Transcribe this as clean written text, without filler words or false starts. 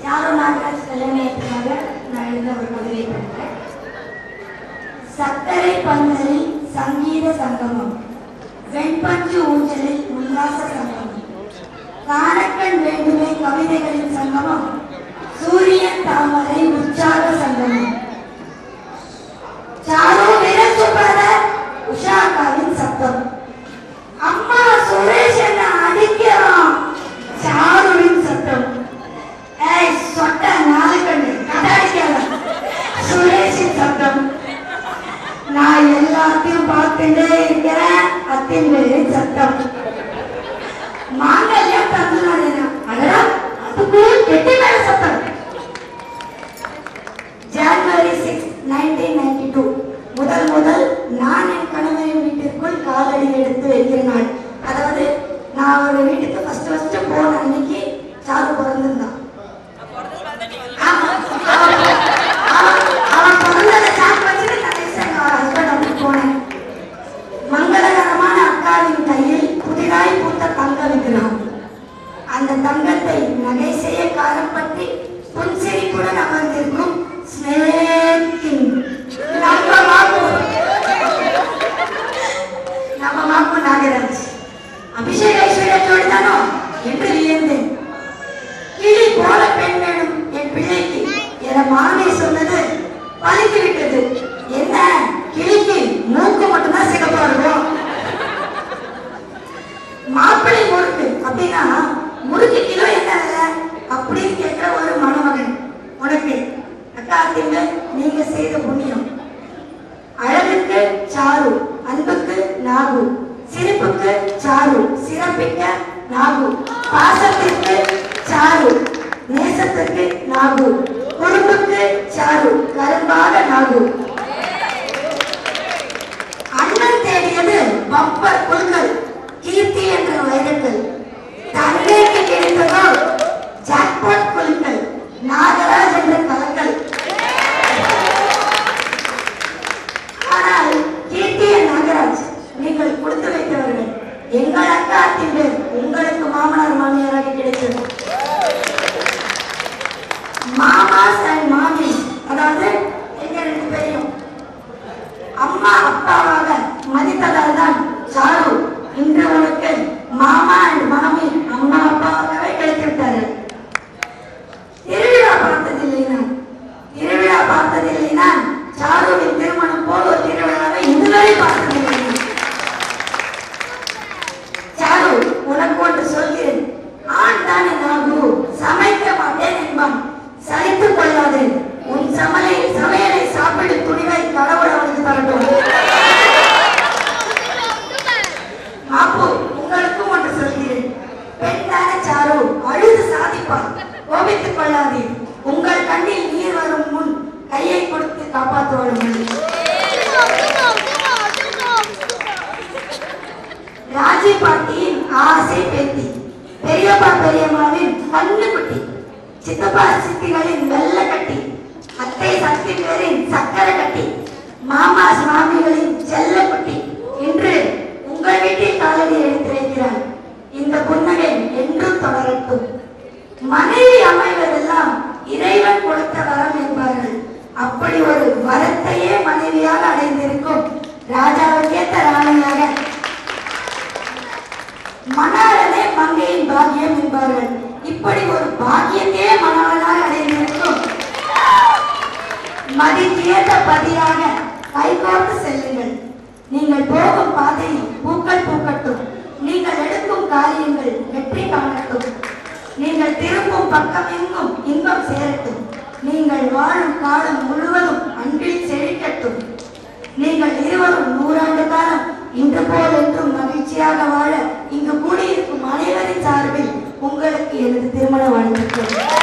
யாரும் நாகராஜ் தலைமையேற்றமாக நான் எழுத ஒரு கவிதை படிக்கிறேன். சக்கரை பந்தலில் சங்கீத சங்கமம், வெண்பஞ்சு ஊஞ்சலில் உல்லாச சங்கமம், காணக்கண் வேண்டுமே கவிதைகளின் சங்கமம், சூரியன் தாமரை உற்சாக சங்கமம், சாரு வீரசுப்பர உஷாக்காவின் சத்தம், அம்மா சுரேஷ் என்ன அடிக்கிறான் சாருவின் சத்தம், ஏய் சொட்ட நாலு கண்ணு கடாடிக்காத சுரேஷின் சத்தம், நான் எல்லாத்தையும் பார்த்துட்டே இருக்கிறேன் அத்தின் சத்தம், மாங்கல்யம் தந்துனா அடடா அதுக்குள்ள கெட்டி மேல சத்தம். ஜனவரி 6, 1992 முதல் நான் என் கணவரின் வீட்டிற்குள் காலடி எடுத்து வைக்கிற நாள். அதாவது நான் ஒரு வீட்டுக்கு ஃபர்ஸ்ட் போன அன்னைக்கு சாரு பிறந்திருந்தான். அவன் பிறந்ததை சாக்கு வச்சுட்டு நான் ஹஸ்பண்ட் அப்படி போனேன். மங்களகரமான அக்காவின் கையில் புதிதாய் பூத்த தங்கம் விற்கிறான். அந்த தங்கத்தை நகை செய்ய காரம் பற்றி புன்சிரிப்புடன் அமர்ந்திருக்கும் நம்ம மாப்பு நாகராஜ் அபிஷேக ஐஸ்வர்யத்தோடு தானோ என்று வியந்தேன். கிளி போல பெண் வேணும் என் பிள்ளைக்கு என மாமி சொன்னது பழித்து விட்டது. என்ன கிளிக்கு மூக்கு மட்டும்தான் சிறப்பா இருக்கும், மாப்பிள்ளை முறுக்கு அப்படின்னா முறுக்கு கிலோ என்ன அப்படின்னு கேட்கிற ஒரு மணமகன் உனக்கு அக்கா அத்திங்க நீங்க செய்த புண்ணியம். அழகுக்கு சாரு, அன்புக்கு நாகு, சிரிப்புக்கு சாரு, சிறப்பிக்க நாகு, பாசத்திற்கு சாரு, நேசத்திற்கு நாகு, குறும்புக்கு சாரு, கரும்பாக நாகு. அண்ணன் தேடியது பம்பர் குழுக்கள், கீர்த்தி என்ற வைரங்கள், தந்தைக்கு கிடைத்ததோ ஜாக்பாட் குழுக்கள், நாகராஜ் என்ற கலங்கள். ஆனால் கீர்த்திய நாகராஜ் நீங்கள் கொடுத்து வைத்தவர்கள். எங்கள் அக்கா அத்தின் உங்களுக்கு மாமனார் மாமியாராக கிடைத்தது. மாமாஸ் அண்ட் மாமிஸ், அதாவது எங்க 2 பேரையும் அம்மா அப்பாவாக மதித்ததால் தான் சாரு இன்று உனக்கு மாமா அண்ட் மாமி அம்மா அப்பாவாகவே கிடைத்து விட்டார்கள். திருவிழா பார்த்ததில்லை நான் சாருவின் திருமணம் போல் ஒரு திருவிழாவை இதுவரை பார்த்ததில்லை. சாரு உனக்கு ஒன்று சொல்கிறேன், ஆண் தானே நாகு சமைக்க மாட்டேன் என்பான், சலித்துக் கொள்ளாது. உன் சமையலை சாப்பிடும் துணிவை கடவுள் அவனுக்கு தரட்டும். மாப்பு உங்களுக்கும் ஒன்று சொல்கிறேன், பெண் தானே சாரு அழுது சாதிப்பான், கோபித்துக் கொள்ளாதீர். உங்கள் கண்ணில் நீர் வரும் முன் கையை கொடுத்து காப்பாற்றுவார்கள். ராஜி பாட்டியின் ஆசை பேத்தி, பெரியப்பா பெரியம்மாவின் கண்ணு குட்டி, சித்தப்பா சித்திகளின் வெள்ள கட்டி, அத்தை சக்தி பேரின் சக்கரை கட்டி, மாமாஸ் மாமிகளின் செல்ல குட்டி இன்று உங்கள் வீட்டில் காலடி எடுத்து வைக்கிறார். இந்த புன்னகை என்றும் தொடரட்டும். மனைவி அமைவதெல்லாம் இறைவன் கொடுத்த வரம் என்பார்கள். அப்படி ஒரு வரத்தையே மனைவியாக அடைந்திருக்கும் ராஜாவுக்கேற்ற ராணியாக மணாளனே மங்கையின் பாக்கியம் என்பார்கள். இப்படி ஒரு பாக்கியத்தையே மணாளனாக அடைந்திருக்கும் மதிக்கேற்ற பதியாக கைகோர்த்து செல்லுங்கள். நீங்கள் போகும் பாதையில் பூக்கள் பூக்கட்டும், நீங்கள் எடுக்கும் காரியங்கள் வெற்றி காணட்டும், நீங்கள் திரும்பும் பக்கம் எங்கும் இன்பம் சேரட்டும், நீங்கள் வாழும் காலம் முழுவதும் அன்பில் செழிக்கட்டும், நீங்கள் இருவரும் 100 ஆண்டு காலம் இன்று போல் என்றும் மகிழ்ச்சியாக வாழ இங்கு கூடியிருக்கும் அனைவரின் சார்பில் உங்களுக்கு எனது திருமண வாழ்த்துக்கள்.